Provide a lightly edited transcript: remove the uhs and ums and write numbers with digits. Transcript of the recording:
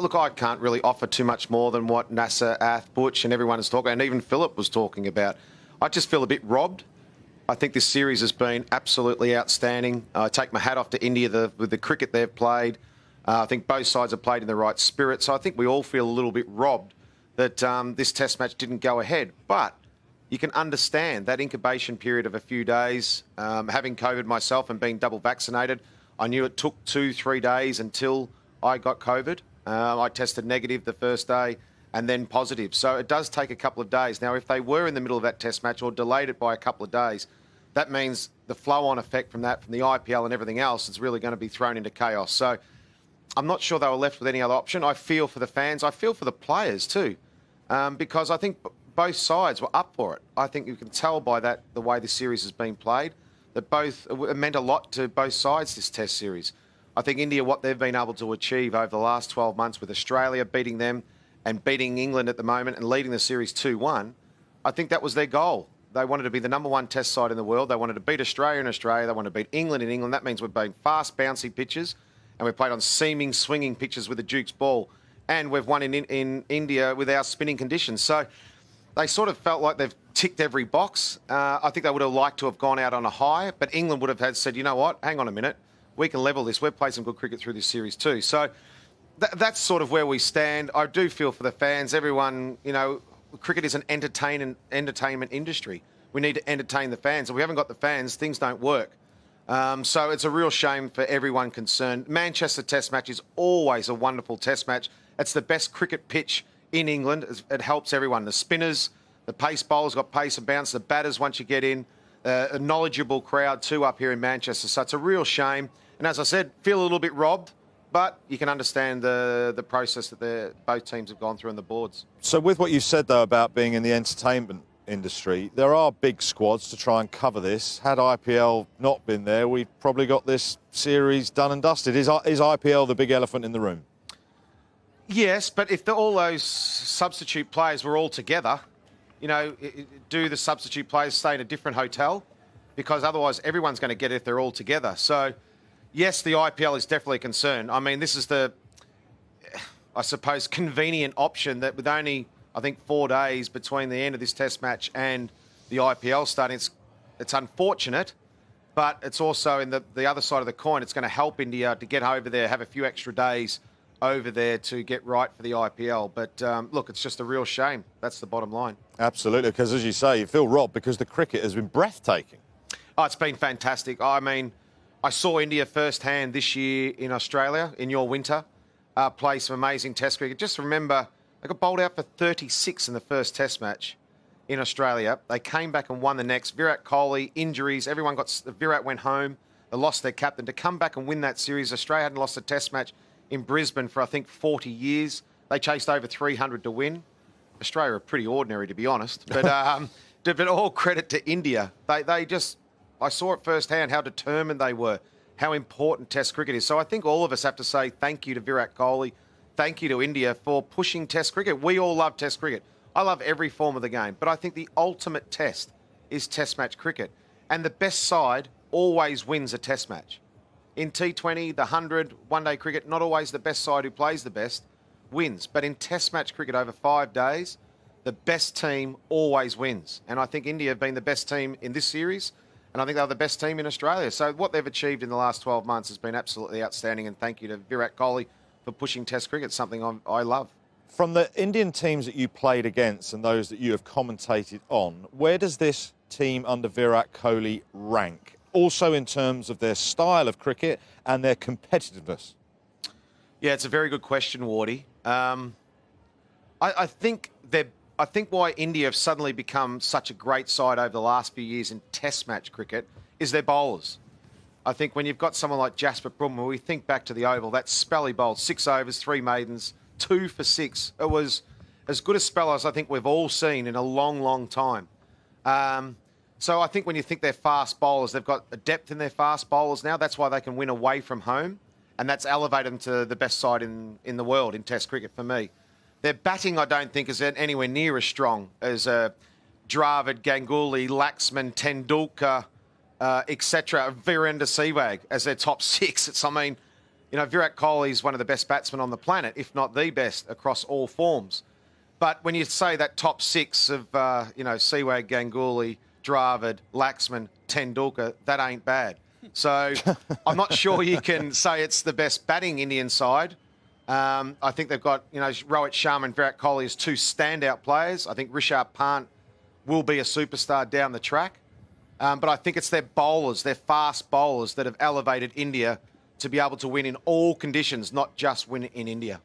look, I can't really offer too much more than what Nasser, Ath, Butch and everyone is talking, and even Philip was talking about. I just feel a bit robbed. I think this series has been absolutely outstanding. I take my hat off to India with the cricket they've played. I think both sides have played in the right spirit. So I think we all feel a little bit robbed that this test match didn't go ahead. But you can understand that incubation period of a few days. Having COVID myself and being double vaccinated, I knew it took 2-3 days until I got COVID. I tested negative the first day and then positive. So it does take a couple of days. Now, if they were in the middle of that test match or delayed it by a couple of days, that means the flow-on effect from that, from the IPL and everything else, is really going to be thrown into chaos. So I'm not sure they were left with any other option. I feel for the fans. I feel for the players too, because I think both sides were up for it. I think you can tell by that, the way the series has been played, that it meant a lot to both sides, this test series. I think India, what they've been able to achieve over the last 12 months with Australia beating them and beating England at the moment and leading the series 2-1, I think that was their goal. They wanted to be the number one test side in the world. They wanted to beat Australia in Australia. They wanted to beat England in England. That means we're playing fast, bouncy pitches, and we've played on seaming, swinging pitches with the Duke's ball. And we've won in India with our spinning conditions. So they sort of felt like they've ticked every box. I think they would have liked to have gone out on a high, but England would have said, you know what, hang on a minute. We can level this. We've played some good cricket through this series too. So that's sort of where we stand. I do feel for the fans. Everyone, cricket is an entertainment industry. We need to entertain the fans. If we haven't got the fans, things don't work. So it's a real shame for everyone concerned. Manchester Test match is always a wonderful Test match. It's the best cricket pitch in England. It helps everyone. The spinners, the pace bowlers got pace and bounce. The batters, once you get in, a knowledgeable crowd too up here in Manchester. So it's a real shame. And as I said, feel a little bit robbed, but you can understand the process that both teams have gone through on the boards. So with what you said, though, about being in the entertainment industry, there are big squads to try and cover this. Had IPL not been there, we've probably got this series done and dusted. Is IPL the big elephant in the room? Yes, but if all those substitute players were all together, do the substitute players stay in a different hotel? Because otherwise everyone's going to get it if they're all together. So yes, the IPL is definitely a concern. I mean, this is the, I suppose, convenient option that with only, I think, 4 days between the end of this test match and the IPL starting, it's unfortunate, but it's also in the other side of the coin. It's going to help India to get over there, have a few extra days over there to get right for the IPL. But look, it's just a real shame. That's the bottom line. Absolutely, because as you say, you feel robbed because the cricket has been breathtaking. Oh, it's been fantastic. I mean, I saw India firsthand this year in Australia, in your winter, play some amazing test cricket. Just remember, they got bowled out for 36 in the first test match in Australia. They came back and won the next. Virat Kohli, injuries, Virat went home. They lost their captain. To come back and win that series, Australia hadn't lost a test match in Brisbane for, I think, 40 years. They chased over 300 to win. Australia are pretty ordinary, to be honest. But all credit to India. I saw it firsthand how determined they were, how important Test cricket is. So I think all of us have to say thank you to Virat Kohli, thank you to India for pushing Test cricket. We all love Test cricket. I love every form of the game, but I think the ultimate test is Test match cricket. And the best side always wins a Test match. In T20, the 100, one-day cricket, not always the best side who plays the best wins. But in Test match cricket over 5 days, the best team always wins. And I think India have been the best team in this series, and I think they're the best team in Australia. So what they've achieved in the last 12 months has been absolutely outstanding. And thank you to Virat Kohli for pushing Test cricket, something I love. From the Indian teams that you played against and those that you have commentated on, where does this team under Virat Kohli rank? Also in terms of their style of cricket and their competitiveness? Yeah, it's a very good question, Wardy. I think why India have suddenly become such a great side over the last few years in Test match cricket is their bowlers. I think when you've got someone like Jasper Brummer, we think back to the Oval, that spell he bowled, 6 overs, 3 maidens, 2 for 6. It was as good a spell as I think we've all seen in a long, long time. So I think when you think they're fast bowlers, they've got a depth in their fast bowlers now. That's why they can win away from home. And that's elevated them to the best side in the world in Test cricket for me. Their batting, I don't think, is anywhere near as strong as Dravid, Ganguly, Laxman, Tendulkar, etc. Virender Sehwag as their top 6. You know, Virat Kohli is one of the best batsmen on the planet, if not the best, across all forms. But when you say that top six of, Sehwag, Ganguly, Dravid, Laxman, Tendulkar, that ain't bad. So I'm not sure you can say it's the best batting Indian side. I think they've got, Rohit Sharma and Virat Kohli as two standout players. I think Rishabh Pant will be a superstar down the track. But I think it's their bowlers, their fast bowlers that have elevated India to be able to win in all conditions, not just win in India.